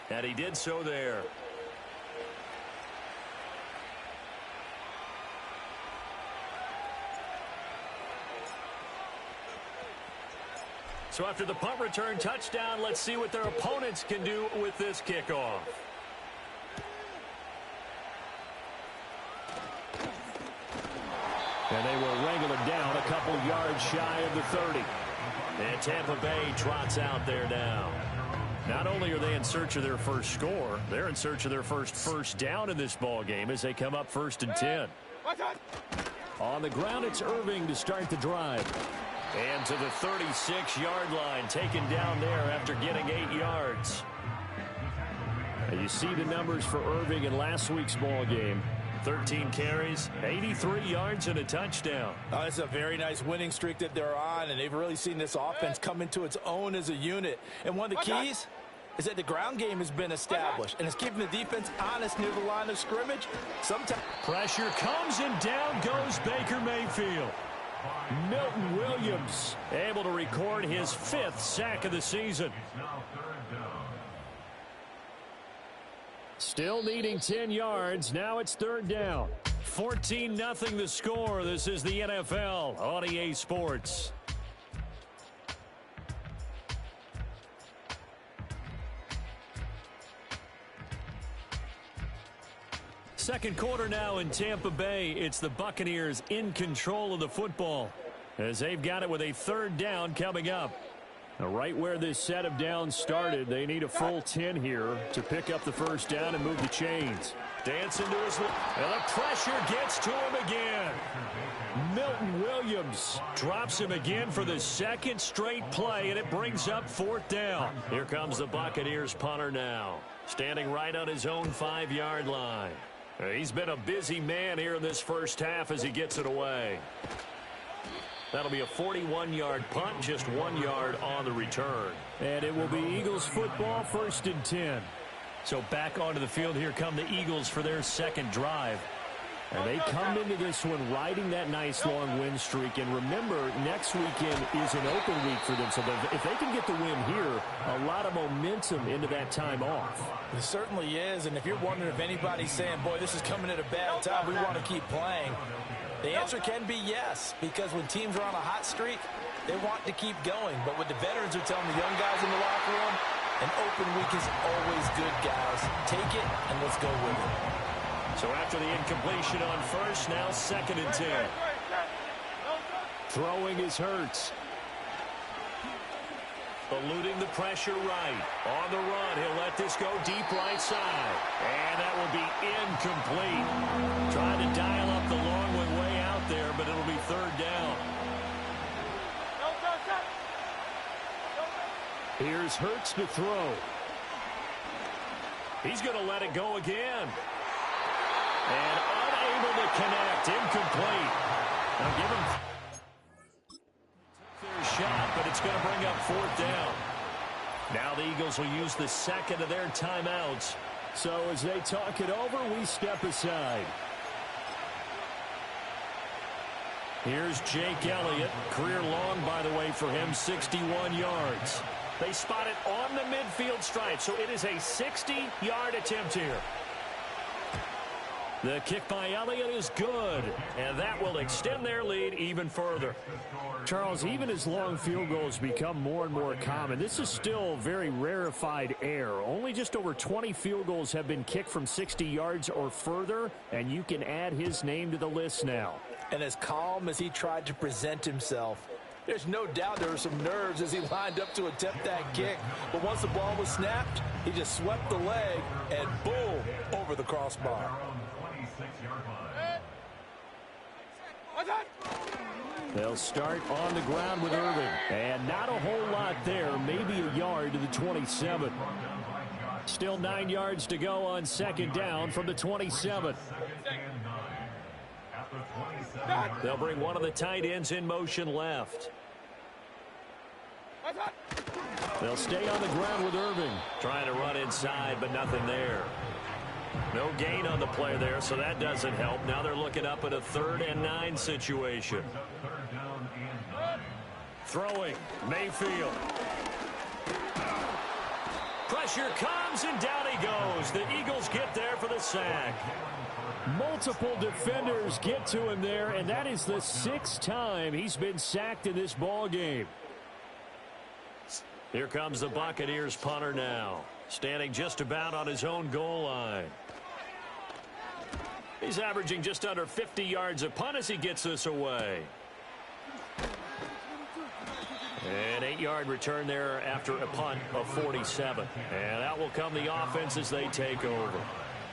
And he did so there. So after the punt return touchdown, let's see what their opponents can do with this kickoff. And they will wrangle it down a couple yards shy of the 30. And Tampa Bay trots out there now. Not only are they in search of their first score, they're in search of their first down in this ball game as they come up 1st and 10. On the ground, it's Irving to start the drive. And to the 36-yard line, taken down there after getting 8 yards. And you see the numbers for Irving in last week's ball game. 13 carries, 83 yards, and a touchdown. It's a very nice winning streak that they're on, and they've really seen this offense come into its own as a unit. And one of the keys is that the ground game has been established, and it's keeping the defense honest near the line of scrimmage. Sometimes pressure comes, and down goes Baker Mayfield. Milton Williams able to record his 5th sack of the season. Still needing 10 yards. Now it's 3rd down. 14-0 the score. This is the NFL on EA Sports. Second quarter now in Tampa Bay. It's the Buccaneers in control of the football as they've got it with a 3rd down coming up. Now, right where this set of downs started, they need a full 10 here to pick up the 1st down and move the chains. Dancing to his and the pressure gets to him again. Milton Williams drops him again for the 2nd straight play, and it brings up 4th down. Here comes the Buccaneers punter now, standing right on his own 5-yard line. He's been a busy man here in this first half as he gets it away. That'll be a 41-yard punt, just 1 yard on the return. And it will be Eagles football, 1st and 10. So back onto the field, here come the Eagles for their 2nd drive. And they come into this one riding that nice long win streak. And remember, next weekend is an open week for them. So if they can get the win here, a lot of momentum into that time off. It certainly is. And if you're wondering if anybody's saying, boy, this is coming at a bad time, we want to keep playing, the answer can be yes, because when teams are on a hot streak, they want to keep going. But what the veterans are telling the young guys in the locker room, an open week is always good, guys. Take it, and let's go with it. So after the incompletion on 1st, now 2nd and 10. Throwing is Hurts. Eluding the pressure right. On the run, he'll let this go deep right side. And that will be incomplete. Trying to dial up the long one way out there, but it'll be 3rd down. Here's Hurts to throw. He's going to let it go again. And unable to connect. Incomplete. Now give him their shot, but it's going to bring up 4th down. Now the Eagles will use the 2nd of their timeouts. So as they talk it over, we step aside. Here's Jake Elliott. Career long, by the way, for him, 61 yards. They spot it on the midfield stripe, so it is a 60-yard attempt here. The kick by Elliott is good, and that will extend their lead even further. Charles, even as long field goals become more and more common, this is still very rarefied air. Only just over 20 field goals have been kicked from 60 yards or further, and you can add his name to the list now. And as calm as he tried to present himself, there's no doubt there were some nerves as he lined up to attempt that kick. But once the ball was snapped, he just swept the leg and boom, over the crossbar. They'll start on the ground with Irving. And not a whole lot there, maybe a yard to the 27. Still 9 yards to go on 2nd down from the 27. They'll bring one of the tight ends in motion left. They'll stay on the ground with Irving. Trying to run inside, but nothing there. No gain on the play there, so that doesn't help. Now they're looking up at a 3rd and 9 situation. Throwing, Mayfield. pressure comes, and down he goes. The Eagles get there for the sack. Multiple defenders get to him there, and that is the 6th time he's been sacked in this ball game. Here comes the Buccaneers punter now, standing just about on his own goal line. He's averaging just under 50 yards a punt as he gets this away. An 8-yard return there after a punt of 47. And out will come the offense as they take over.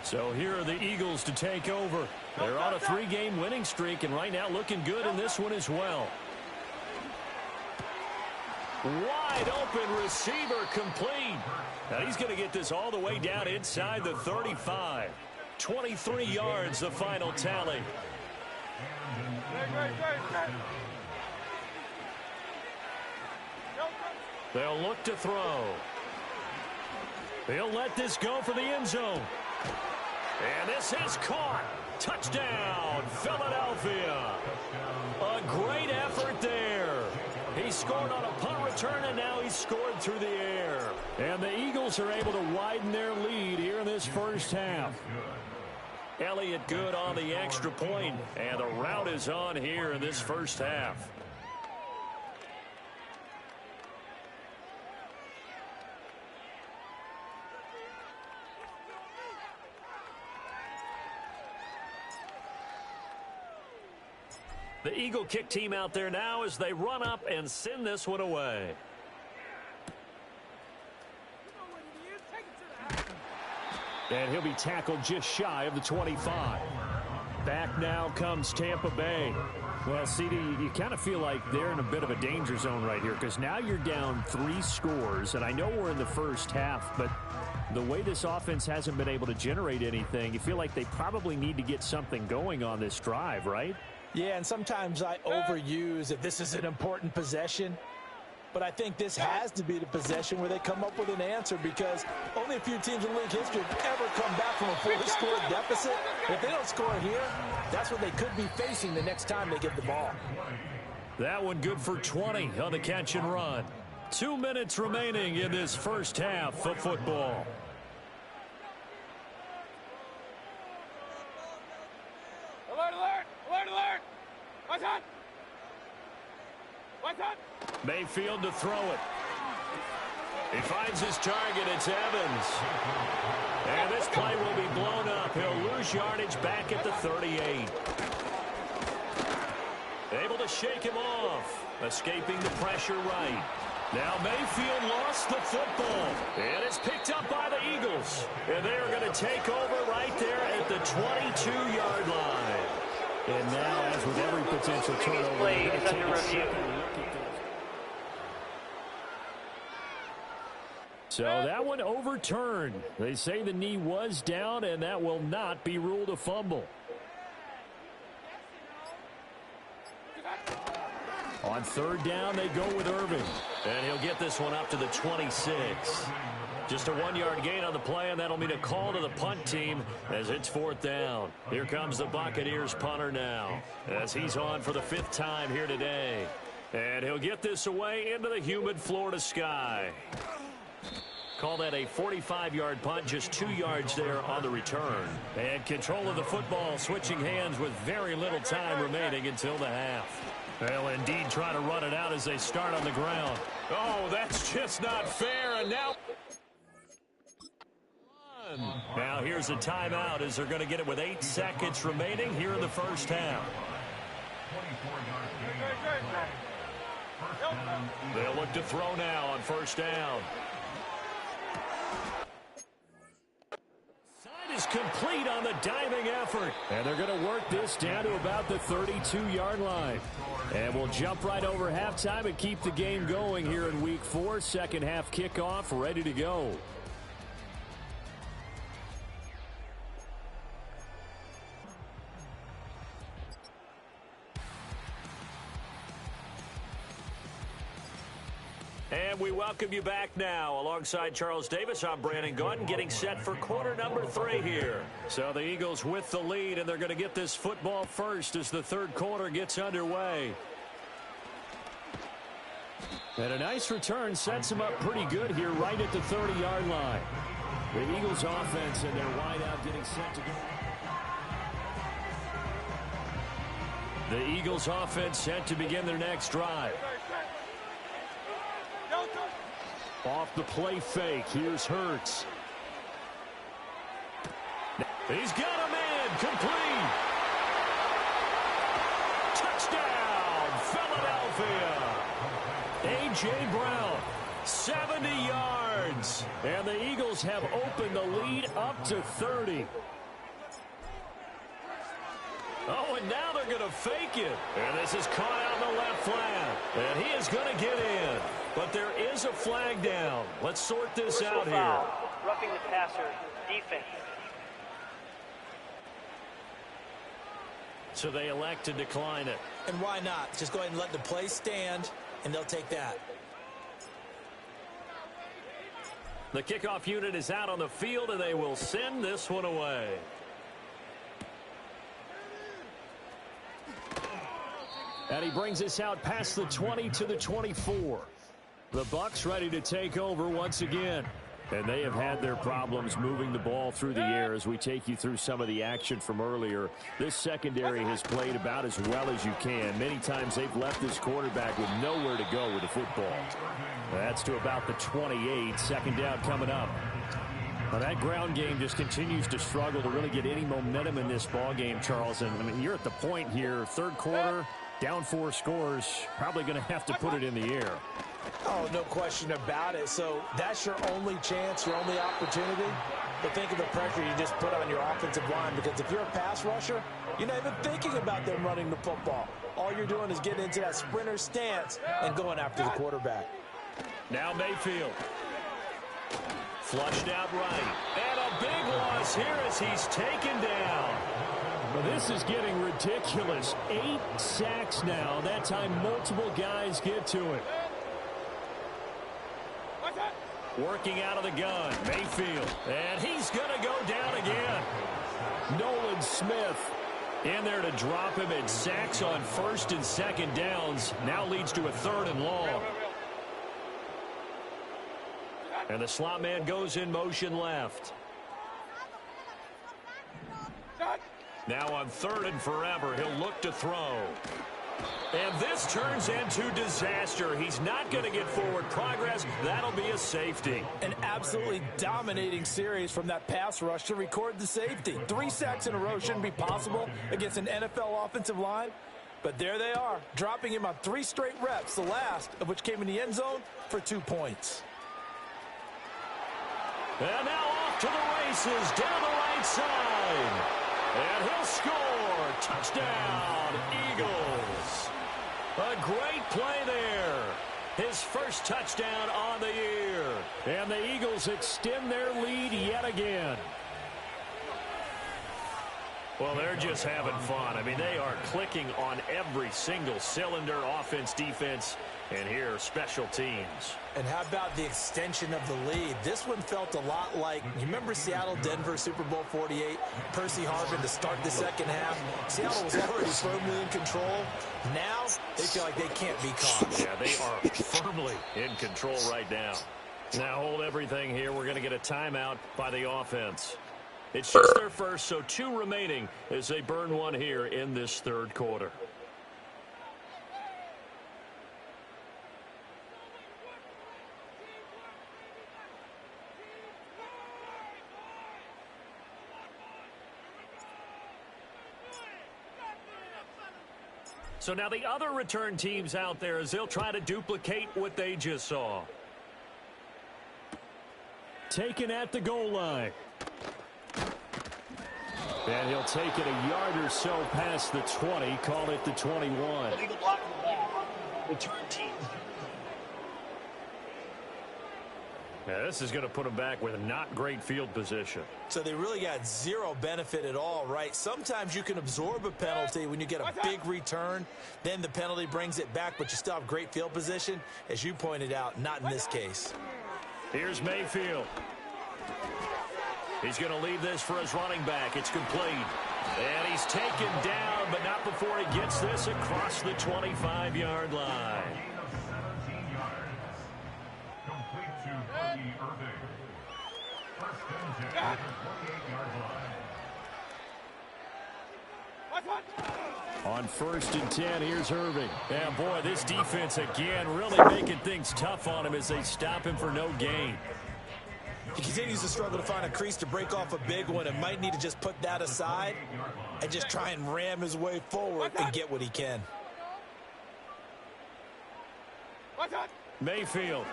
So here are the Eagles to take over. They're on a 3-game winning streak, and right now looking good in this one as well. Wide open receiver complete. Now he's going to get this all the way down inside the 35. 23 yards the final tally. They'll look to throw. They'll let this go for the end zone. And this is caught. Touchdown, Philadelphia. A great effort there. He scored on a punt return, and now he's scored through the air. And the Eagles are able to widen their lead here in this first half. Elliott good on the extra point, and the route is on here in this first half. The Eagle kick team out there now as they run up and send this one away. And he'll be tackled just shy of the 25. Back now comes Tampa Bay. Well, CD, you kind of feel like they're in a bit of a danger zone right here because now you're down 3 scores, and I know we're in the first half, but the way this offense hasn't been able to generate anything, you feel like they probably need to get something going on this drive, right? Yeah, and sometimes I overuse if this is an important possession. But I think this has to be the possession where they come up with an answer because only a few teams in league history have ever come back from a 4-score deficit. If they don't score here, that's what they could be facing the next time they get the ball. That one good for 20 on the catch and run. 2 minutes remaining in this first half of football. Alert, alert, alert, alert. What's on? What's on? Mayfield to throw it. He finds his target. It's Evans. And this play will be blown up. He'll lose yardage back at the 38. Able to shake him off. Escaping the pressure right. Now Mayfield lost the football. And it's picked up by the Eagles. And they are going to take over right there at the 22-yard line. And now, as with every potential turnover, they're going to take a second look at this. So that one overturned. They say the knee was down, and that will not be ruled a fumble. On third down, they go with Irving. And he'll get this one up to the 26. Just a 1-yard gain on the play, and that'll mean a call to the punt team as it's 4th down. Here comes the Buccaneers punter now as he's on for the 5th time here today. And he'll get this away into the humid Florida sky. Call that a 45-yard punt, just 2 yards there on the return. And control of the football, switching hands with very little time remaining until the half. They'll indeed try to run it out as they start on the ground. Oh, that's just not fair, and now here's a timeout as they're going to get it with 8 seconds remaining here in the first half. They'll look to throw now on first down. Side is complete on the diving effort. And they're going to work this down to about the 32-yard line. And we'll jump right over halftime and keep the game going here in Week 4. Second half kickoff ready to go. And we welcome you back now. Alongside Charles Davis, I'm Brandon Gaudin, getting set for quarter number 3 here. So the Eagles with the lead, and they're going to get this football first as the third quarter gets underway. And a nice return sets him up pretty good here right at the 30-yard line. The Eagles offense and their wideout getting set to go. The Eagles offense set to begin their next drive. Off the play fake, here's Hurts. He's got a man, complete. Touchdown, Philadelphia. A.J. Brown, 70 yards. And the Eagles have opened the lead up to 30. Oh, and now they're going to fake it. And this is caught out in the left flat. And he is going to get in. But there is a flag down. Let's sort this out here. Roughing the passer, defense. So they elect to decline it. And why not? Just go ahead and let the play stand, and they'll take that. The kickoff unit is out on the field, and they will send this one away. And he brings us out past the 20 to the 24. The Bucs ready to take over once again. And they have had their problems moving the ball through the air as we take you through some of the action from earlier. This secondary has played about as well as you can. Many times they've left this quarterback with nowhere to go with the football. That's to about the 28. Second down coming up. Well, that ground game just continues to struggle to really get any momentum in this ball game, Charles. And I mean, you're at the point here, third quarter, down 4 scores, probably going to have to put it in the air. Oh, no question about it. So that's your only chance, your only opportunity. But think of the pressure you just put on your offensive line, because if you're a pass rusher, you're not even thinking about them running the football. All you're doing is getting into that sprinter stance and going after the quarterback. Now Mayfield. Flushed out right. And a big loss here as he's taken down. Well, this is getting ridiculous. 8 sacks now. That time multiple guys get to it. Working out of the gun, Mayfield. And he's going to go down again. Nolan Smith in there to drop him at sacks on first and second downs. Now leads to a 3rd and long. And the slot man goes in motion left. Now on 3rd and forever, he'll look to throw. And this turns into disaster. He's not going to get forward progress. That'll be a safety. An absolutely dominating series from that pass rush to record the safety. 3 sacks in a row shouldn't be possible against an NFL offensive line. But there they are, dropping him on 3 straight reps, the last of which came in the end zone for 2 points. And now off to the races down the right side. And he'll score. Touchdown, Eagles. A great play there. His first touchdown on the year. And the Eagles extend their lead yet again. Well, they're just having fun. I mean, they are clicking on every single cylinder, offense, defense, and here, special teams. And how about the extension of the lead? This one felt a lot like, you remember Seattle-Denver Super Bowl 48? Percy Harvin to start the second half. Seattle was already firmly in control. Now, they feel like they can't be caught. Yeah, they are firmly in control right now. Now, hold everything here. We're going to get a timeout by the offense. It's just their first, so 2 remaining as they burn one here in this 3rd quarter. So now the other return teams out there as they'll try to duplicate what they just saw. Taken at the goal line. And he'll take it a yard or so past the 20, call it the 21. Illegal block in the back. Return team. Yeah, this is going to put them back with not great field position. So they really got 0 benefit at all, right? Sometimes you can absorb a penalty when you get a big return. Then the penalty brings it back, but you still have great field position. As you pointed out, not in this case. Here's Mayfield. He's going to leave this for his running back. It's complete. And he's taken down, but not before he gets this across the 25-yard line. On 1st and 10, here's Irving. And boy, this defense again really making things tough on him as they stop him for no gain. He continues to struggle to find a crease to break off a big one and might need to just put that aside and just try and ram his way forward and get what he can. Mayfield.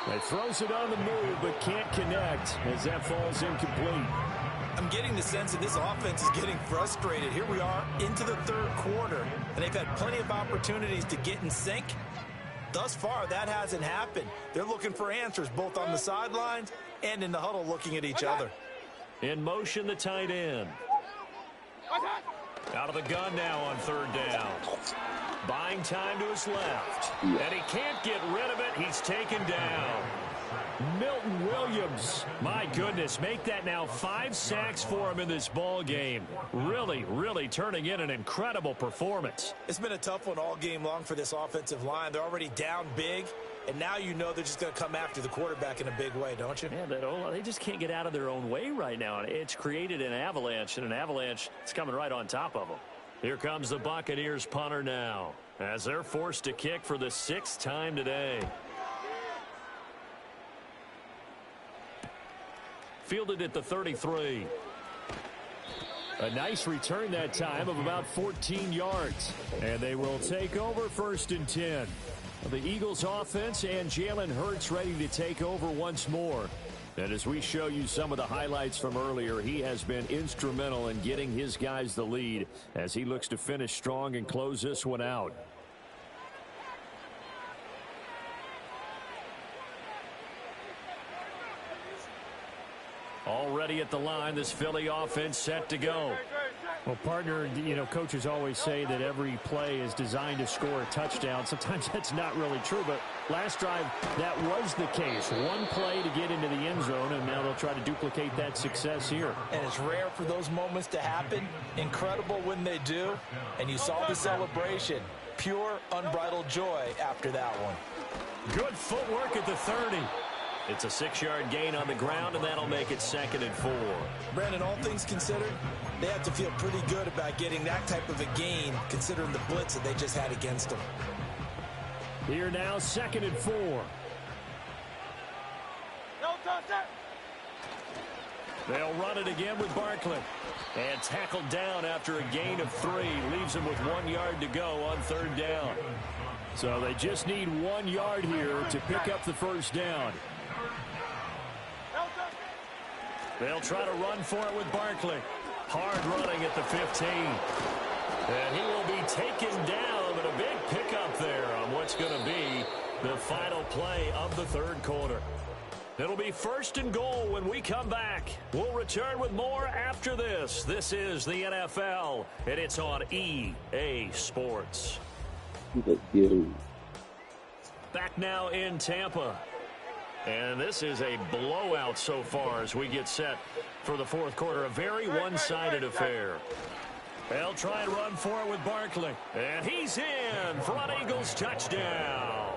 He throws it on the move but can't connect as that falls incomplete. I'm getting the sense that this offense is getting frustrated. Here we are into the 3rd quarter, and they've had plenty of opportunities to get in sync. Thus far, that hasn't happened. They're looking for answers both on the sidelines and in the huddle looking at each other. In motion, the tight end. Out of the gun now on 3rd down. Buying time to his left. And he can't get rid of it. He's taken down. Milton Williams, my goodness, make that now 5 sacks for him in this ball game. Really, really turning in an incredible performance. It's been a tough one all game long for this offensive line. They're already down big, and now you know they're just going to come after the quarterback in a big way, don't you? Yeah, they just can't get out of their own way right now. It's created an avalanche, and an avalanche is coming right on top of them. Here comes the Buccaneers punter now as they're forced to kick for the 6th time today. Fielded at the 33. A nice return that time of about 14 yards. And they will take over 1st and 10. The Eagles offense and Jalen Hurts ready to take over once more. And as we show you some of the highlights from earlier, he has been instrumental in getting his guys the lead as he looks to finish strong and close this one out. Already at the line, this Philly offense set to go. Well, partner, coaches always say that every play is designed to score a touchdown. Sometimes that's not really true, but last drive, that was the case. One play to get into the end zone, and now they'll try to duplicate that success here. And it's rare for those moments to happen. Incredible when they do. And you saw the celebration. Pure, unbridled joy after that one. Good footwork at the 30. It's a 6-yard gain on the ground, and that'll make it 2nd and 4. Brandon, all things considered, they have to feel pretty good about getting that type of a gain, considering the blitz that they just had against them. Here now, 2nd and 4. They'll run it again with Barkley. And tackled down after a gain of 3. Leaves him with 1 yard to go on 3rd down. So they just need 1 yard here to pick up the 1st down. They'll try to run for it with Barkley. Hard running at the 15. And he will be taken down, but a big pickup there on what's going to be the final play of the 3rd quarter. It'll be 1st and goal when we come back. We'll return with more after this. This is the NFL, and it's on EA Sports. Back now in Tampa. And this is a blowout so far as we get set for the 4th quarter. A very one-sided affair. They'll try and run for it with Barkley. And he's in for an Eagles touchdown.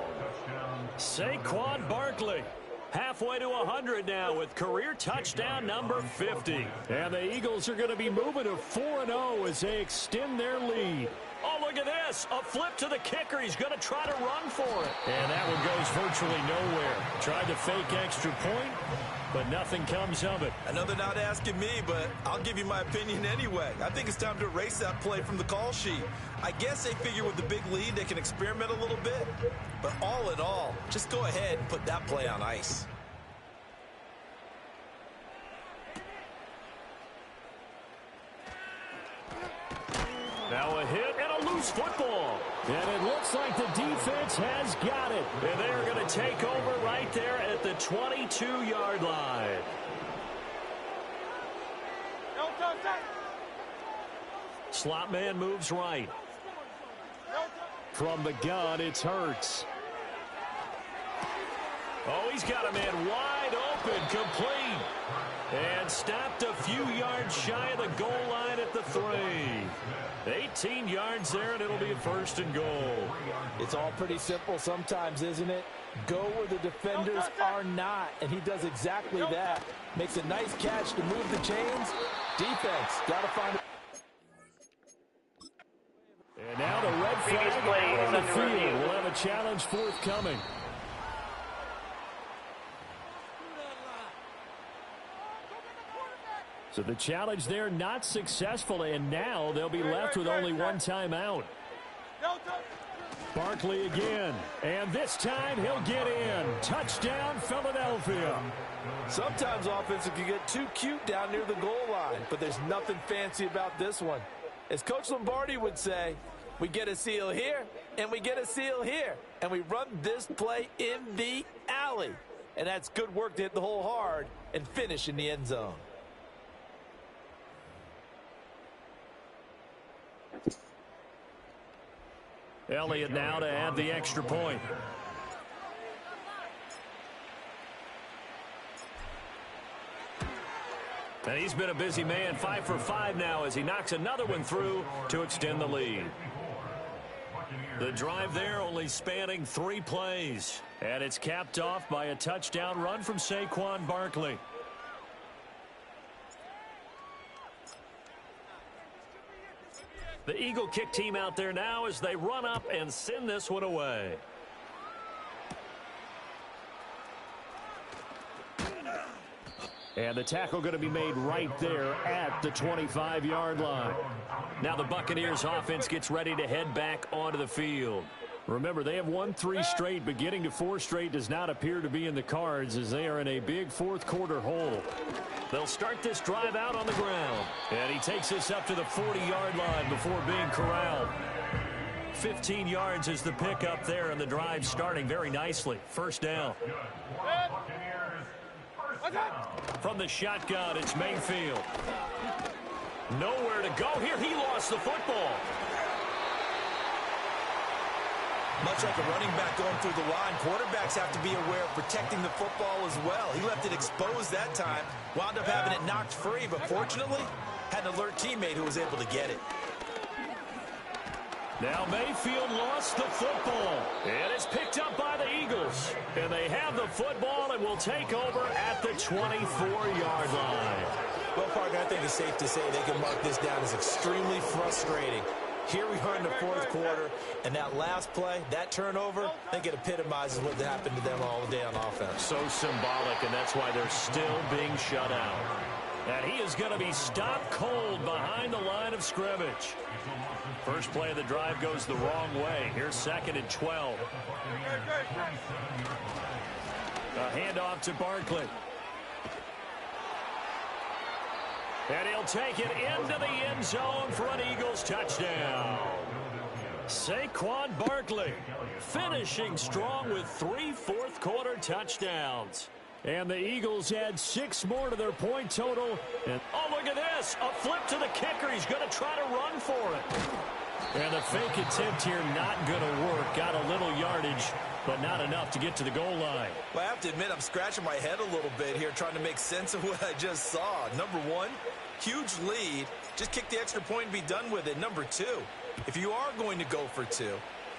Saquon Barkley. Halfway to 100 now with career touchdown number 50. And the Eagles are going to be moving to 4-0 as they extend their lead. Oh, look at this. A flip to the kicker. He's going to try to run for it. And that one goes virtually nowhere. Tried to fake extra point, but nothing comes of it. I know they're not asking me, but I'll give you my opinion anyway. I think it's time to erase that play from the call sheet. I guess they figure with the big lead they can experiment a little bit. But all in all, just go ahead and put that play on ice. Now a hit and a loose football. And it looks like the defense has got it. And they're going to take over right there at the 22-yard line. Slot man moves right. From the gun, it's Hurts. Oh, he's got a man wide open, complete. And stopped a few yards shy of the goal line at the 3. 18 yards there, and it'll be a 1st and goal. It's all pretty simple sometimes, isn't it? Go where the defenders are not, and he does exactly that. Makes a nice catch to move the chains. Defense, got to find it. And now the red flag out on the field. We'll have a challenge forthcoming. So the challenge there not successful, and now they'll be left with only one timeout. Barkley again, and this time he'll get in. Touchdown, Philadelphia. Sometimes offenses can get too cute down near the goal line, but there's nothing fancy about this one. As Coach Lombardi would say, we get a seal here, and we get a seal here, and we run this play in the alley. And that's good work to hit the hole hard and finish in the end zone. Elliott now to add the extra point. And he's been a busy man, 5 for 5 now as he knocks another one through to extend the lead. The drive there only spanning 3 plays. And it's capped off by a touchdown run from Saquon Barkley. The Eagle kick team out there now as they run up and send this one away. And the tackle going to be made right there at the 25-yard line. Now the Buccaneers offense gets ready to head back onto the field. Remember, they have won 3 straight, but getting to 4 straight does not appear to be in the cards as they are in a big fourth-quarter hole. They'll start this drive out on the ground. And he takes this up to the 40-yard line before being corralled. 15 yards is the pickup there, and the drive starting very nicely. First down. From the shotgun, it's Mayfield. Nowhere to go here. He lost the football. Much like a running back going through the line, quarterbacks have to be aware of protecting the football as well. He left it exposed that time, wound up having it knocked free, but fortunately, had an alert teammate who was able to get it. Now Mayfield lost the football, and it's picked up by the Eagles. And they have the football and will take over at the 24-yard line. Well, Parker, I think it's safe to say they can mark this down as extremely frustrating. Here we are in the fourth quarter, and that last play, that turnover, I think it epitomizes what happened to them all day on offense. So symbolic, and that's why they're still being shut out. And he is going to be stopped cold behind the line of scrimmage. First play of the drive goes the wrong way. Here's 2nd and 12. A handoff to Barkley. And he'll take it into the end zone for an Eagles touchdown. Saquon Barkley finishing strong with 3 fourth-quarter touchdowns. And the Eagles add 6 more to their point total. And oh, look at this. A flip to the kicker. He's going to try to run for it. And the fake attempt here not going to work. Got a little yardage, but not enough to get to the goal line. Well, I have to admit, I'm scratching my head a little bit here trying to make sense of what I just saw. Number one, huge lead. Just kick the extra point and be done with it. Number two, if you are going to go for 2,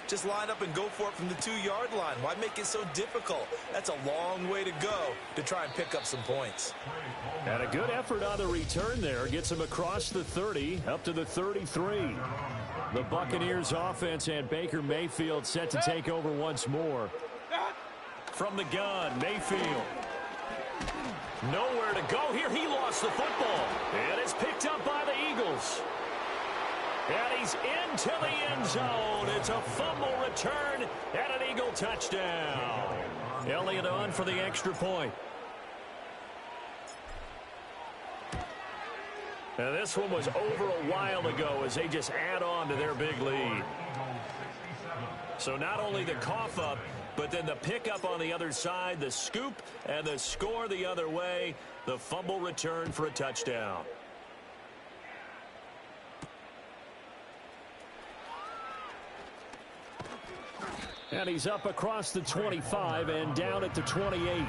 just line up and go for it from the 2-yard line. Why make it so difficult? That's a long way to go to try and pick up some points. And a good effort on the return there. Gets him across the 30, up to the 33. The Buccaneers offense and Baker Mayfield set to take over once more. From the gun, Mayfield. Nowhere to go here. He lost the football. And it's picked up by the Eagles. And he's into the end zone. It's a fumble return and an Eagle touchdown. Elliott on for the extra point. And this one was over a while ago as they just add on to their big lead. So not only the cough up, but then the pickup on the other side, the scoop, and the score the other way. The fumble return for a touchdown. And he's up across the 25 and down at the 28.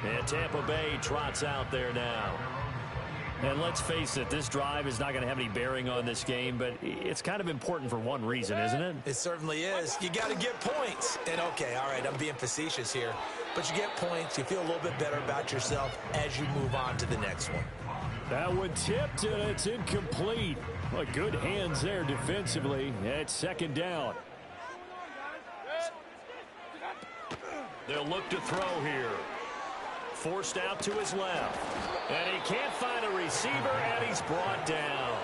And Tampa Bay trots out there now. And let's face it, this drive is not going to have any bearing on this game, but it's kind of important for one reason, isn't it? It certainly is. You got to get points. And, okay, all right, I'm being facetious here. But you get points. You feel a little bit better about yourself as you move on to the next one. That one tipped, and it's incomplete. Well, good hands there defensively. It's second down. They'll look to throw here. Forced out to his left. And he can't find a receiver, and he's brought down.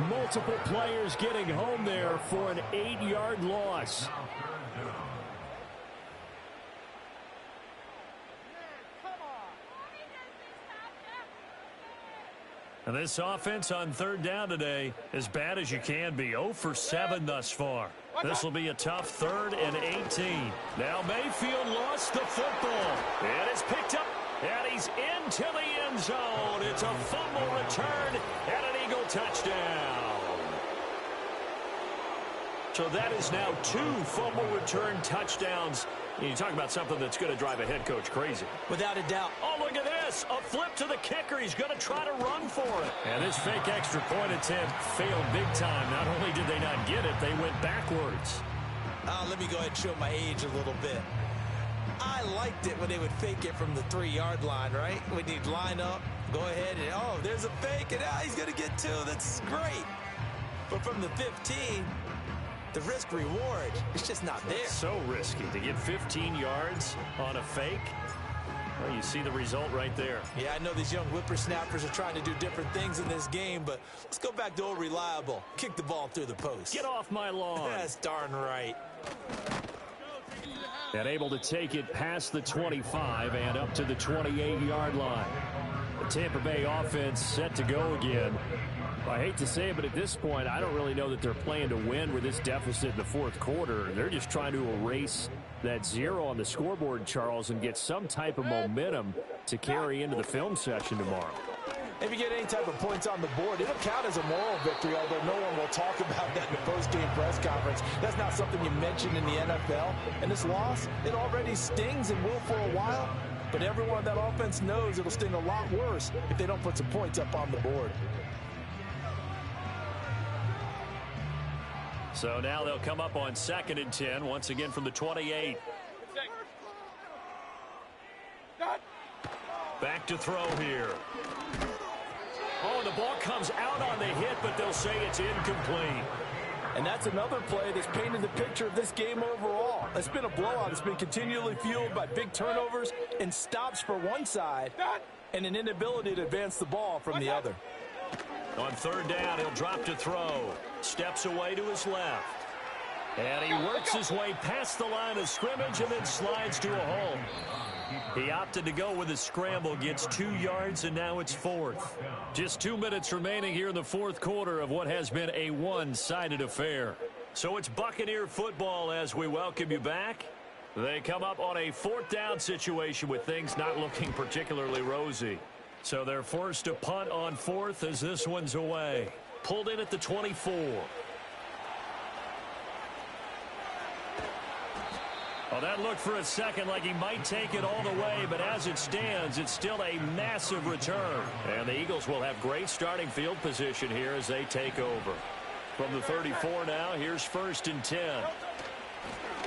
Multiple players getting home there for an 8-yard loss. And this offense on third down today, as bad as you can be, 0 for 7 thus far. This will be a tough 3rd and 18. Now Mayfield lost the football. It is picked up, and he's into the end zone. It's a fumble return and an Eagle touchdown. So that is now 2 fumble return touchdowns. You talk about something that's going to drive a head coach crazy. Without a doubt. Oh, look at this. A flip to the kicker. He's going to try to run for it. And this fake extra point attempt failed big time. Not only did they not get it, they went backwards. Let me go ahead and show my age a little bit. I liked it when they would fake it from the 3-yard line, right? When you'd line up, go ahead, and, oh, there's a fake, and he's going to get 2. That's great. But from the 15... the risk-reward is just not there. It's so risky to get 15 yards on a fake. Well, you see the result right there. Yeah, I know these young whippersnappers are trying to do different things in this game, but let's go back to old reliable. Kick the ball through the post. Get off my lawn. That's darn right. And able to take it past the 25 and up to the 28-yard line. The Tampa Bay offense set to go again. I hate to say it, but at this point, I don't really know that they're playing to win with this deficit in the fourth quarter. They're just trying to erase that 0 on the scoreboard, Charles, and get some type of momentum to carry into the film session tomorrow. If you get any type of points on the board, it'll count as a moral victory, although no one will talk about that in the post-game press conference. That's not something you mention in the NFL. And this loss, it already stings and will for a while. But everyone on that offense knows it'll sting a lot worse if they don't put some points up on the board. So now they'll come up on 2nd and 10, once again from the 28. Back to throw here. Oh, the ball comes out on the hit, but they'll say it's incomplete. And that's another play that's painted the picture of this game overall. It's been a blowout. It's been continually fueled by big turnovers and stops for one side and an inability to advance the ball from the other. On 3rd down, he'll drop to throw. Steps away to his left. And he works his way past the line of scrimmage and then slides to a hole. He opted to go with a scramble, gets 2 yards, and now it's 4th. Just 2 minutes remaining here in the fourth quarter of what has been a one-sided affair. So it's Buccaneer football as we welcome you back. They come up on a 4th down situation with things not looking particularly rosy. So they're forced to punt on 4th as this one's away. Pulled in at the 24. Well, that looked for a second like he might take it all the way, but as it stands, it's still a massive return. And the Eagles will have great starting field position here as they take over. From the 34 now, here's 1st and 10.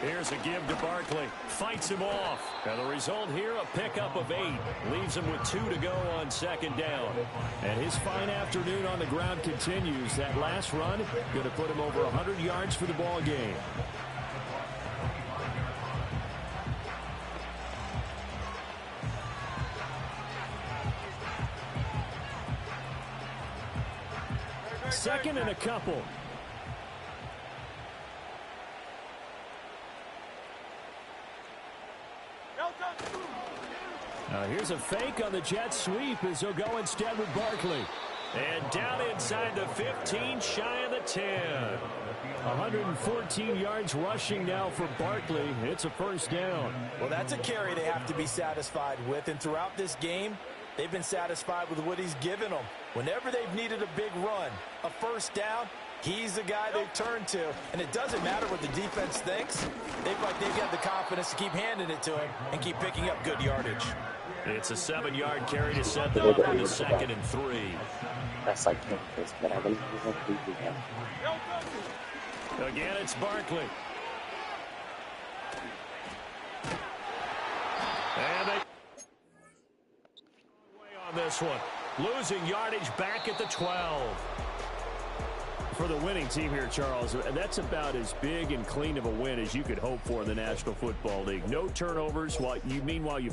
Here's a give to Barkley. Fights him off. And the result here, a pickup of 8. Leaves him with 2 to go on 2nd down. And his fine afternoon on the ground continues. That last run going to put him over 100 yards for the ball game. Second and a couple. Here's a fake on the jet sweep as he'll go instead with Barkley. And down inside the 15, shy of the 10. 114 yards rushing now for Barkley. It's a 1st down. Well, that's a carry they have to be satisfied with. And throughout this game, they've been satisfied with what he's given them. Whenever they've needed a big run, a 1st down, he's the guy they've turned to. And it doesn't matter what the defense thinks. They've got the confidence to keep handing it to him and keep picking up good yardage. It's a 7-yard carry to set them up with a 2nd and 3. That's like campus, but I believe Again, it's Barkley. And they way on this one. Losing yardage back at the 12. For the winning team here, Charles, that's about as big and clean of a win as you could hope for in the National Football League. No turnovers. Meanwhile, you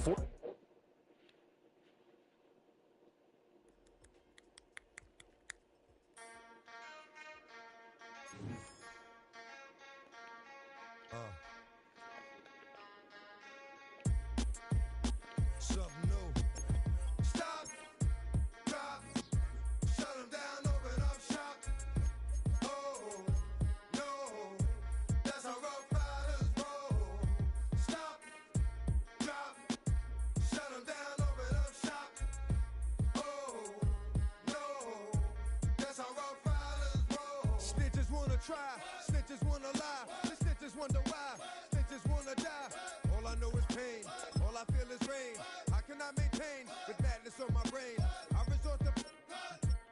try. Snitches wanna lie. The snitches wonder why. Snitches wanna die. All I know is pain. All I feel is rain. How can I maintain with madness on my brain? I resort to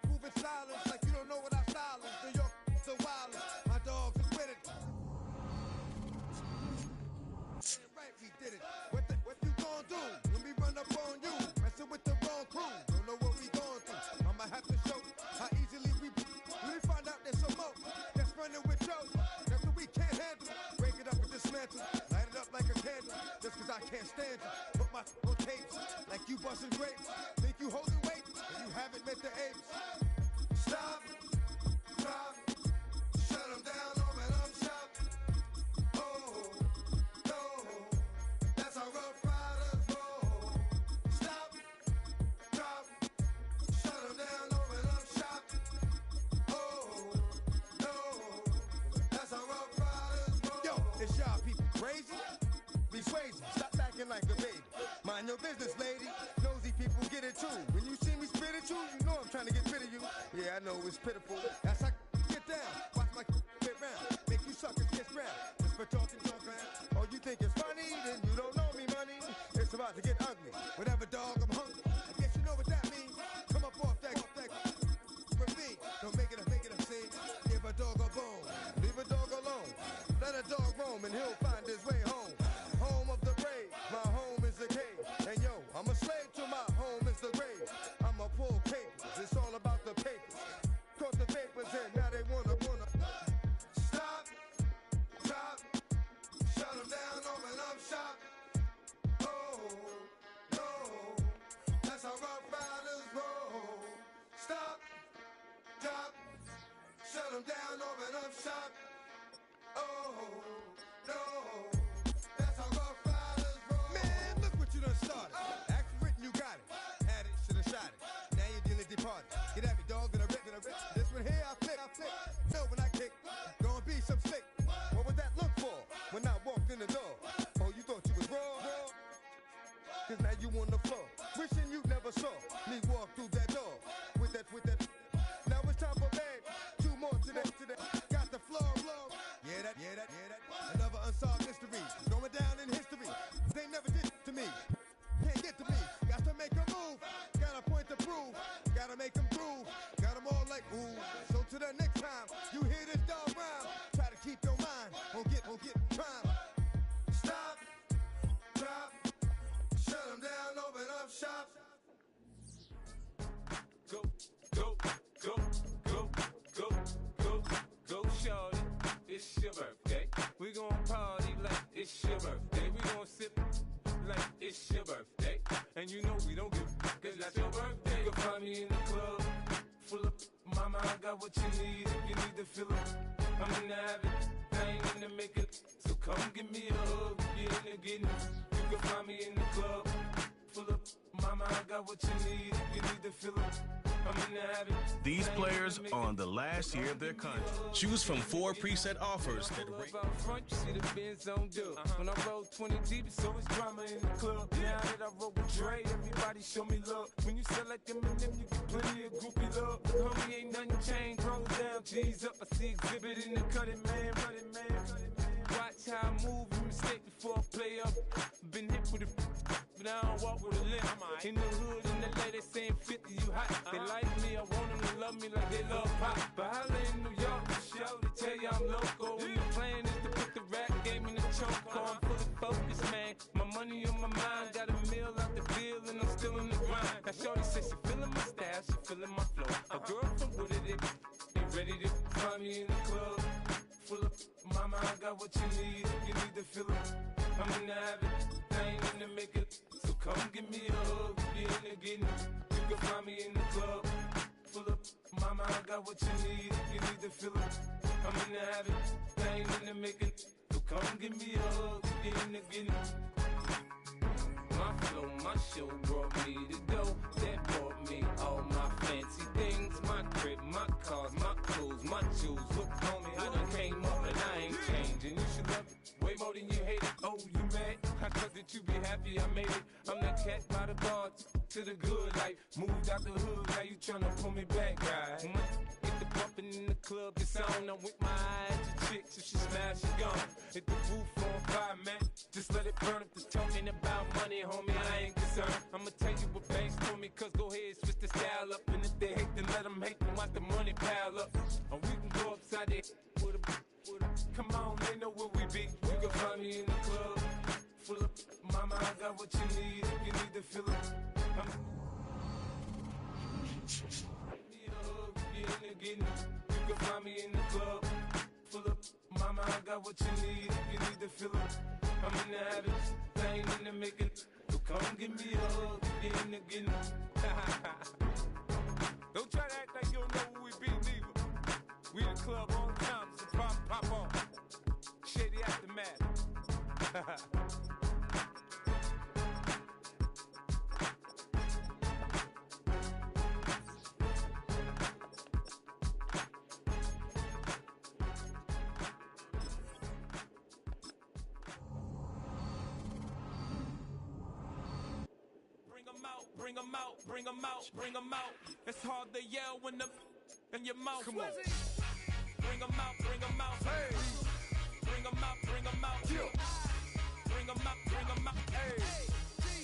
moving silence like you don't know what I silence. New York, the wildest. My dogs is with it. Right, we did it. What you gonna do when we run up on you? Messing with the wrong crew. Don't know what we going through. I'ma have to show how easily we find out there's some more. Running with Joe, that's what we can't handle. Break it up and dismantle, light it up like a candle. Just cause I can't stand you, put my on tapes like you busting grapes. Think you holding weight, and you haven't met the apes. Stop, drop, shut them down, open up shop. Oh, no, that's how Rough Riders roll. Stop, drop, shut them down, open up shop. Is y'all people crazy? Be crazy, stop acting like a baby. Mind your business, lady. Nosy people get it too. When you see me spit at you, you know I'm trying to get rid of you. Yeah, I know it's pitiful. That's how get down. Watch my get round. Make you suckers get round. Just for talking junk, man. Oh, you think it's funny? Then you don't know me, money. It's about to get ugly. Whatever, dog, I'm hungry. I guess you know what that means. Come up off that ravine. Don't make it a scene. Give a dog a bone. Leave a dog alone. Let a dog roam and he'll find his way home. Home of the brave, my home is the cave. And yo, I'm a slave to my home is the grave. I'm a pull papers, it's all about the papers. Caught the papers and now they wanna stop, drop, shut them down, open up shop. Oh, no, that's how Rough Riders roll. Stop, drop, shut them down, open up shop. Oh, no, that's how Rough Riders roll. Man, look what you done started. Act written, you got it. Had it, should've shot it. Now you're dealing departed. Get at me, dog, gonna rip. This one here, I flick. No, when I kick, gonna be some slick. What would that look for when I walked in the door? Oh, you thought you was raw? Cause now you on the floor. Wishing you never saw me walk through that door. With that. Now it's time for bed. 2 more today. Got the floor. Yeah, that. Another unsolved mystery. Going down in history. They never did to me. Can't get to me. Got to make a move. Got a point to prove. Gotta make them prove. Got them all like, ooh. So to the next time you hear this dog rhyme, try to keep your mind. Won't get prime. Stop. Drop. Shut them down. Open up shop. Go, shorty. It's your birthday. We gon' party like it's your birthday. We gon' sip like it's your birthday. And you know we don't give cause that's your birthday. You can find me in the club, full of mama, I got what you need if you need to fill up. I'm in the habit, I ain't in the make it. So come give me a hug, you in the getting. You can find me in the club, full of mama, I got what you need if you need to fill up. These players are on the last year of their contract. Choose from 4 preset offers that rate. Front, you see the Benz on dub. When I roll 20 deep, so it's drama in the club. Now that I roll with Dre, everybody show me love. When you sell like them and them, you get plenty of groupie love. Homie, ain't nothing changed. Roll down, G's up. I see exhibit in the cutting, man. Running, man. Watch how I move, you mistake before I play up. Been hit with it. and I don't walk with a limp. In the hood, in the lady saying 50, you hot. They like me, I want them to love me like they love pop. But holla in New York, show to tell you I'm local. And the plan is to put the rap game in the choke. I'm fully focused, man. My money on my mind, got a meal out the bill, and I'm still in the grind. Now shorty says she feeling my style, she feeling my flow. A girl from Wooded, they ready to find me in the club. Full of mama, I got what you need. You need to feel it. I'm in the habit, I ain't in the make it. So come give me a hug, you in the getting. You can find me in the club. Full of mama, I got what you need. You need to feel it. I'm in the habit, I ain't in the make it. So come give me a hug, you in the getting. My flow, my show brought me to go. That brought me all my fancy things. My crib, my cars, my clothes, my jewels. Look, homie, I done came up and I ain't changing. You should love it way more than you hate it. Oh, you mad? I thought that you be happy I made it. I'm that cat by the bar to the good life. Moved out the hood, now you tryna pull me back, right? Get the bumpin' in the club, it's on. I'm with my eyes to chicks. If she smash, she gone. Hit the roof on fire, man. Just let it burn. If they're talking about money, homie, I ain't concerned. I'ma tell you what banks told me, cause go ahead, switch the style up. And if they hate, then let them hate, then watch the money pile up. Or we can go upside there with a. Come on, they know where we be. You can find me in the club. Full of mama, I got what you need. If you need to feel it. You can find me in the club. Full of mama, I got what you need. If you need to feel it. I'm in the habit, I ain't in the making. So come give me a hug, get in the getting. Don't try to act like you don't know who we be, neither. We the club all the time, so pop on. Shady Aftermath. Bring 'em out, bring 'em out, bring 'em out. It's hard to yell when the in your mouth. Come on. Bring 'em out, bring 'em out. Hey. Bring 'em out, bring 'em out. Bring 'em out, bring 'em out. Hey.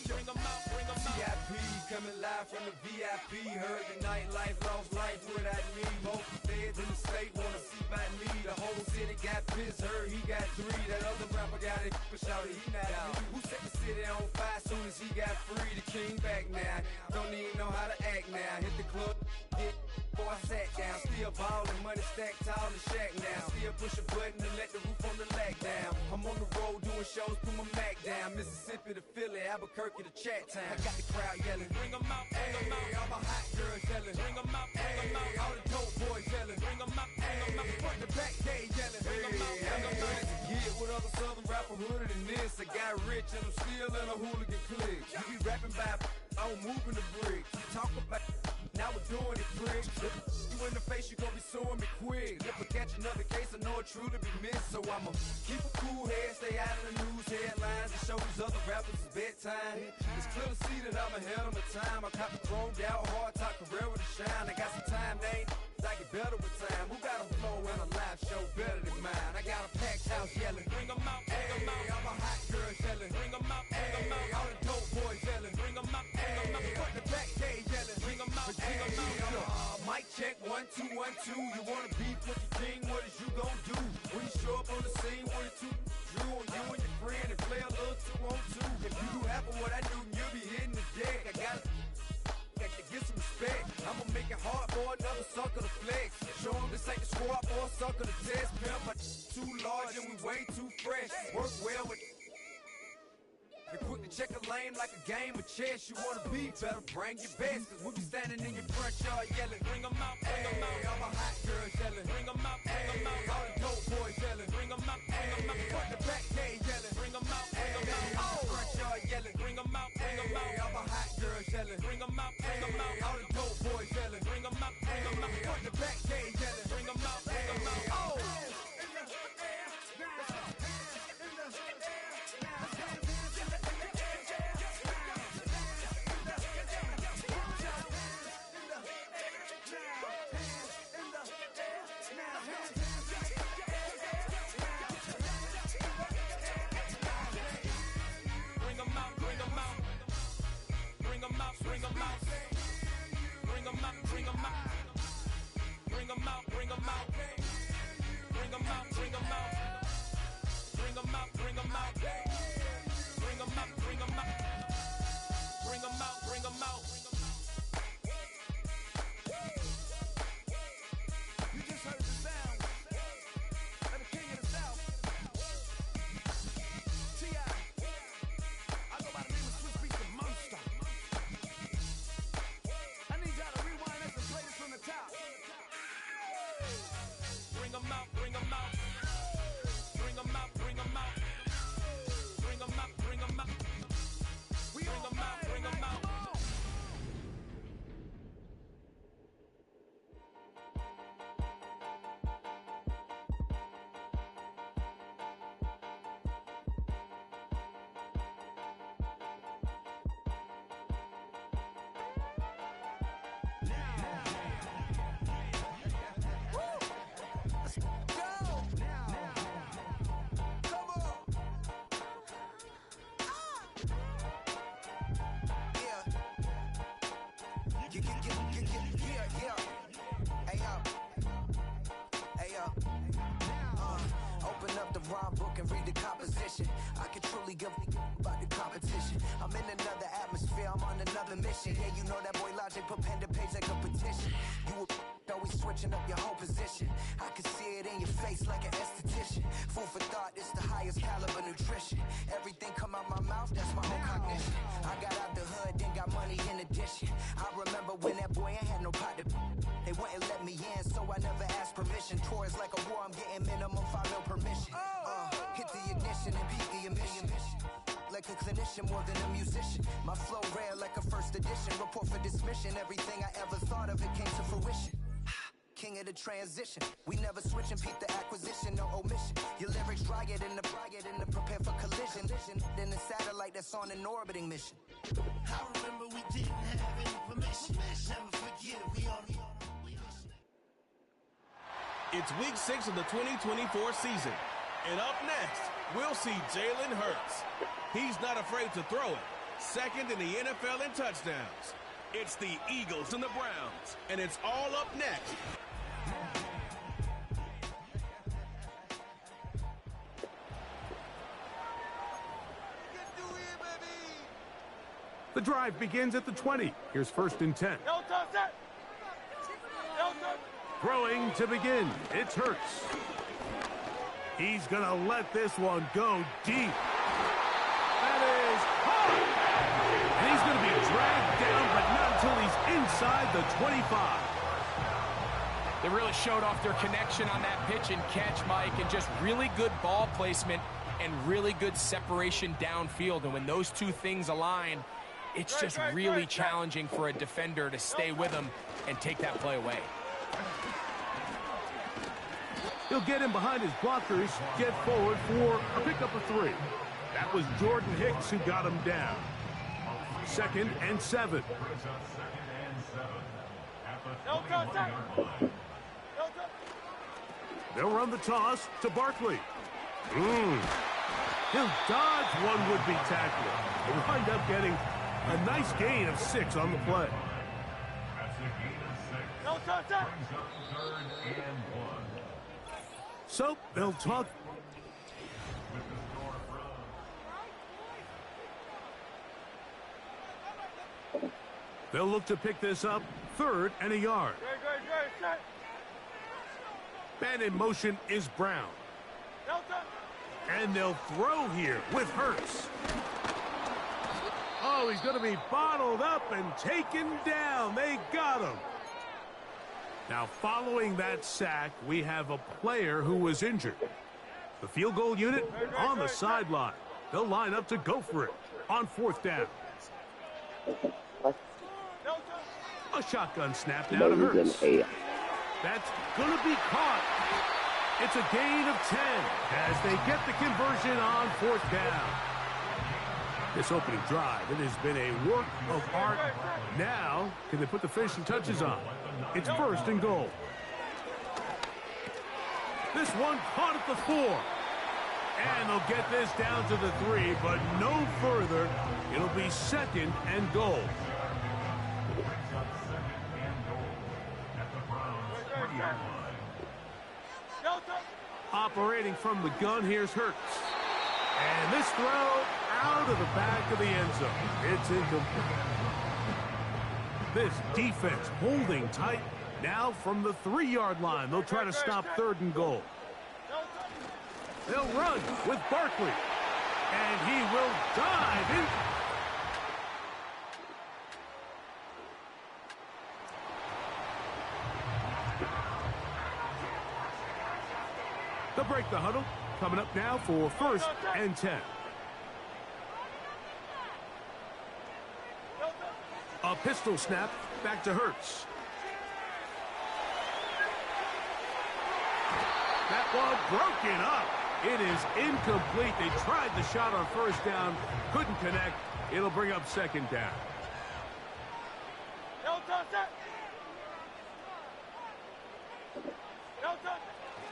Bring 'em out, bring 'em out. VIP coming live from the VIP. Heard the nightlife, lost life without me. Both feds in the state wanna see by me. The whole city got pissed, heard he got 3. That other rapper got it, but shouted he not out. Who set the city on fire soon as he got free? The king back now, don't even know how to act now. Hit the club, hit, before I sat down. Still ballin', money stacked tall in shack now. Still push a button and let the roof on the lag down. I'm on the road doing shows, put my Mac down. Mississippi to Philly, Albuquerque to Chat Town. I got the crowd yelling, bring 'em out, bring 'em out. All my hot girls yelling, bring 'em out, bring 'em out. All the dope boys yelling, bring 'em out, bring 'em out. Front the back, they yelling, bring 'em out, bring 'em out. Get with other southern rapper hooded than this. I got rich and I'm still in a hooligan clique. You be rapping by, I'm moving the bricks. Talk about, now we're doing it quick. You in the face, you gon' be suing me quick. If I catch another case, I know it truly be missed. So I'ma keep a cool head, stay out of the news headlines, and show these other rappers it's bedtime. It's clear to see that I'm ahead of my time. I cop the chromed out, hard top career with a shine. I got some time, name. I get better with time. Who got a flow and a live show better than mine? I got a packed house yelling, bring 'em out, bring 'em out. All my hot girls yelling, bring 'em out, bring 'em out. All the dope boys yelling, bring 'em out, bring 'em out. Front the back, they yelling, bring 'em out, bring 'em out. Mic check, 1 2 1 2. You wanna beef with the king? What is you gon' do when you show up on the scene with a 2 drew on you and your friend and play a little 2 on 2? If you do half of what I do, you'll be hitting the deck. I gotta get some respect. I'ma make it hard for another sucker to flex. Show 'em this ain't the squad for a sucker to test. Pimp, my too large and we way too fresh. Work well with and quick to check a lane like a game of chess. You wanna be better, bring your best. Cause we'll be standing in your front yard yelling, bring 'em out, bring 'em out. All my hot girls yelling, bring 'em out, bring 'em out. All the dope boys yelling, bring 'em out, bring 'em out. Front the back, they yelling, bring 'em out, bring 'em out. All the front yard yelling, bring 'em out, bring 'em out. All my hot girls yelling, bring 'em out, bring 'em out. All the dope boys yelling, bring 'em out, bring 'em out. Front the back, they yelling, bring 'em out, bring 'em out. Oh! Bring 'em out, bring 'em out. them out. Bring them out, bring them out. Bring them out, bring them out. Bring them out, bring them out. You just heard the sound of the king of the South. T.I. I go by the name of Swiss Beats the Monster. I need y'all to rewind this and play this from the top. Bring them out, bring them out. Bring them out, bring them out. Bring them out, bring them out. We Bring them out, bring them out. Open up the rhyme book and read the composition. I can truly give about the competition. I'm in another atmosphere, I'm on another mission. Yeah, you know that boy Logic put pen to page like a petition. You always switching up your whole position. I can see it in your face like an esthetician. Food for thought, it's the highest caliber nutrition. Everything come out my mouth, that's my own cognition. I got out the hood, then got money in addition. I remember when that boy ain't had no pot to. They wouldn't let me in, so I never asked permission. Tours like a war, I'm getting minimum 5 mil permission. Hit the ignition and peak the emission. Like a clinician more than a musician. My flow rare like a first edition. Report for dismission. Everything I ever thought of, it came to fruition. King of the transition. We never switch and peep the acquisition, no omission. Your lyrics dry it in the prepare for collision. Then the satellite that's on an orbiting mission. I remember we didn't have any permission. Never forget, we on. It's week 6 of the 2024 season. And up next, we'll see Jalen Hurts. He's not afraid to throw it. Second in the NFL in touchdowns. It's the Eagles and the Browns. And it's all up next. The drive begins at the 20. Here's 1st and 10. Throwing to begin. It's Hurts. He's going to let this one go deep. That is hard. And he's going to be dragged down, but not until he's inside the 25. They really showed off their connection on that pitch and catch, Mike, and just really good ball placement and really good separation downfield. And when those two things align, it's just really challenging for a defender to stay with them and take that play away. He'll get in behind his blockers, get forward for a pickup of 3. That was Jordan Hicks who got him down. 2nd and 7. They'll run the toss to Barkley. He'll dodge one would-be tackler. He'll wind up getting a nice gain of 6 on the play. So they'll talk. They'll look to pick this up. 3rd and a yard. Man in motion is Brown. And they'll throw here with Hurts. Oh, he's going to be bottled up and taken down. They got him. Now, following that sack, we have a player who was injured. The field goal unit on the sideline. They'll line up to go for it on 4th down. A shotgun snap down to Hurts. That's going to be caught. It's a gain of 10 as they get the conversion on 4th down. This opening drive, it has been a work of art. Now, can they put the finishing touches on? It's 1st and goal. This one caught at the 4. And they'll get this down to the 3, but no further. It'll be 2nd and goal. Operating from the gun, here's Hurts. And this throw out of the back of the end zone. It's incomplete. This defense holding tight. Now from the 3-yard line, they'll try to stop 3rd and goal. They'll run with Barkley. And he will dive in. They'll break the huddle. Coming up now for 1st and 10. A pistol snap. Back to Hurts. That one broken up. It is incomplete. They tried the shot on 1st down. Couldn't connect. It'll bring up 2nd down.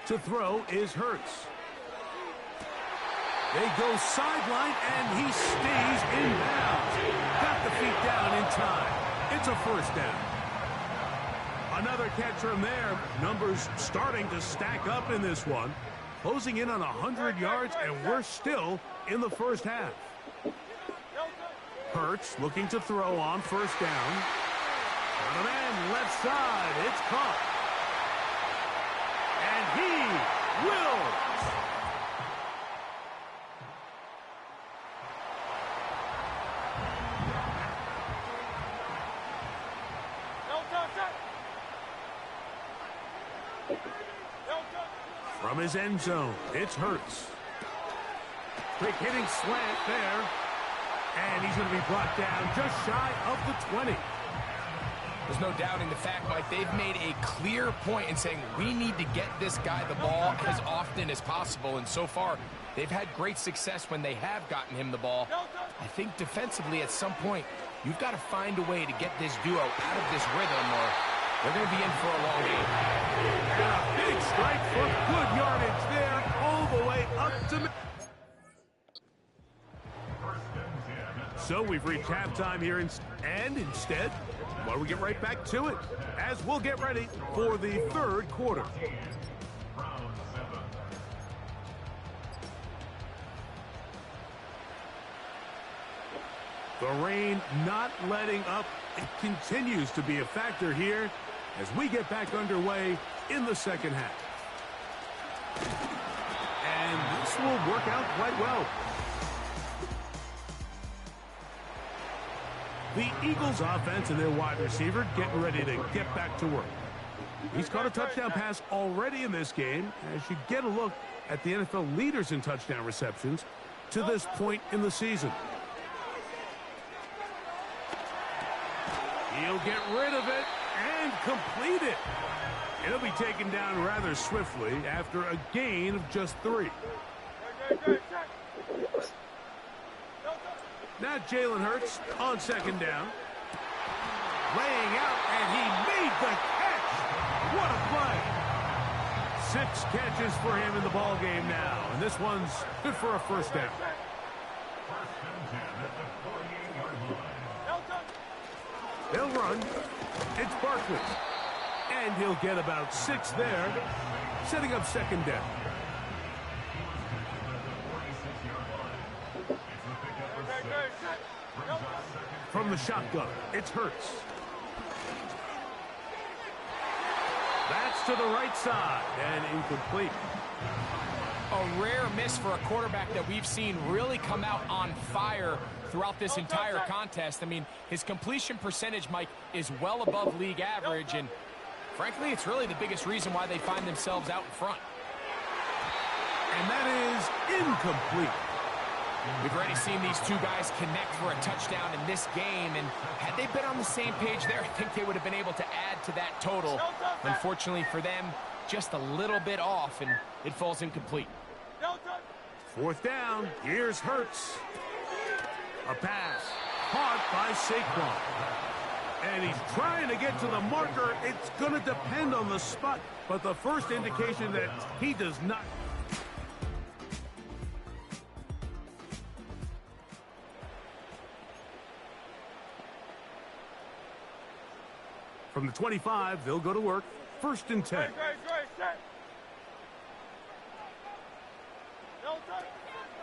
To throw is Hurts. They go sideline, and he stays in bounds. Got the feet down in time. It's a 1st down. Another catch from there. Numbers starting to stack up in this one. Closing in on 100 yards, and we're still in the 1st half. Hurts looking to throw on 1st down. Got a man left side. It's caught. And he will. From his end zone, it's Hurts. Quick hitting slant there. And he's going to be brought down just shy of the 20. There's no doubting the fact, Mike, they've made a clear point in saying we need to get this guy the ball as often as possible. And so far, they've had great success when they have gotten him the ball. I think defensively at some point, you've got to find a way to get this duo out of this rhythm or they're going to be in for a long game. And a big strike for good yardage there all the way up to... So we've reached halftime here, and instead, well, we get right back to it as we'll get ready for the 3rd quarter. The rain not letting up. It continues to be a factor here as we get back underway in the 2nd half. And this will work out quite well. The Eagles offense and their wide receiver getting ready to get back to work. He's caught a touchdown pass already in this game as you get a look at the NFL leaders in touchdown receptions to this point in the season. He'll get rid of it and complete it. It'll be taken down rather swiftly after a gain of just 3. Now Jalen Hurts on 2nd down. Laying out, and he made the catch. What a play. 6 catches for him in the ball game now, and this one's good for a 1st down. They'll run. It's Barkley. And he'll get about 6 there, setting up 2nd down. From the shotgun, it's Hurts. That's to the right side and incomplete. A rare miss for a quarterback that we've seen really come out on fire throughout this entire contest. I mean, his completion percentage, Mike, is well above league average, and frankly, it's really the biggest reason why they find themselves out in front. And that is incomplete. We've already seen these two guys connect for a touchdown in this game, and had they been on the same page there, I think they would have been able to add to that total. Unfortunately for them, just a little bit off, and it falls incomplete. 4th down, here's Hurts. A pass caught by Saquon. And he's trying to get to the marker. It's going to depend on the spot, but the first indication that he does not... From the 25, they'll go to work. 1st and 10.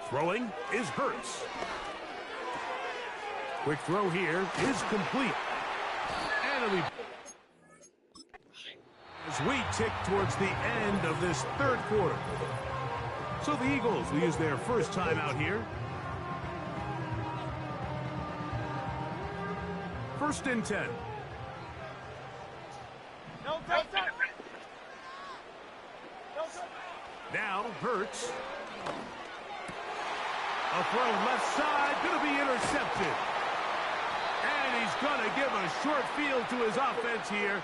Throwing is Hurts. Quick throw here is complete. And as we tick towards the end of this third quarter. So the Eagles will use their first timeout here. 1st and 10. Now Hurts. A throw left side, going to be intercepted. And he's going to give a short field to his offense here.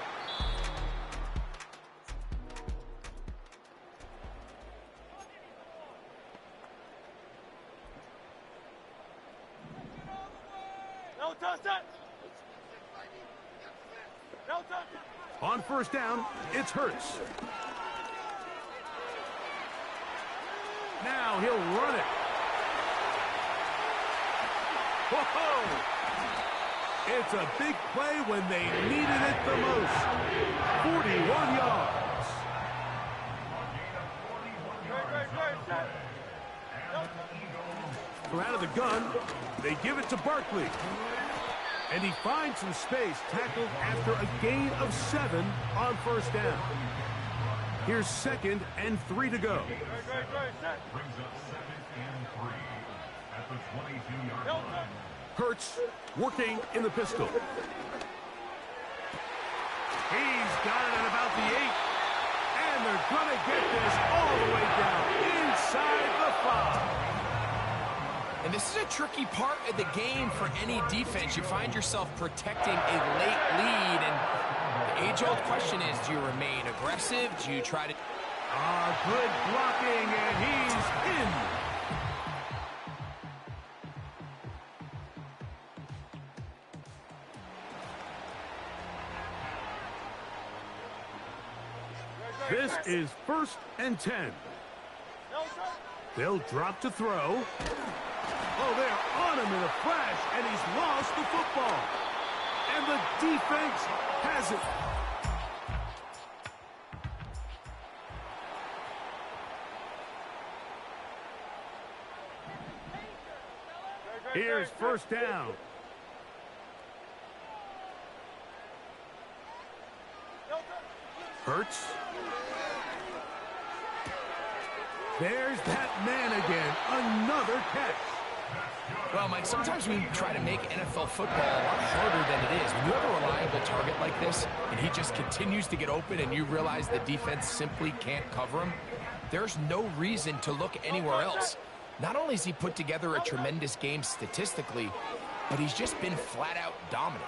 On 1st down, it's Hurts. Now he'll run it. Whoa! It's a big play when they needed it the most. 41 yards. From out of the gun, they give it to Barkley. And he finds some space, tackled after a gain of 7 on 1st down. Here's 2nd and 3 to go. Hurts working in the pistol. He's got it at about the 8. And they're going to get this all the way down inside the 5. And this is a tricky part of the game for any defense. You find yourself protecting a late lead, and the age-old question is, do you remain aggressive? Do you try to... Good blocking, and he's in. This is 1st and 10. They'll drop to throw. Oh, they're on him in a flash, and he's lost the football. And the defense has it. Here's 1st down. Hurts. There's that man again. Another catch. Well, Mike, sometimes we try to make NFL football a lot harder than it is. When you have a reliable target like this, and he just continues to get open, and you realize the defense simply can't cover him, there's no reason to look anywhere else. Not only has he put together a tremendous game statistically, but he's just been flat-out dominant.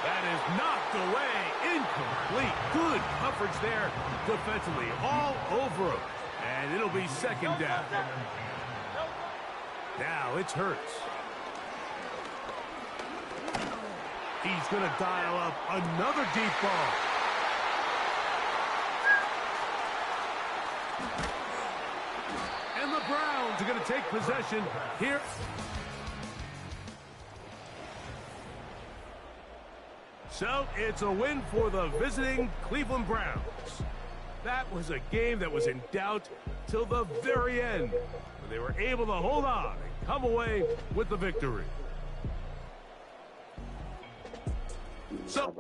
That is knocked away. Incomplete. Good coverage there defensively. All over him. And it'll be 2nd down. Now it's Hurts. He's going to dial up another deep ball. And the Browns are going to take possession here. So it's a win for the visiting Cleveland Browns. That was a game that was in doubt till the very end, when they were able to hold on and come away with the victory. So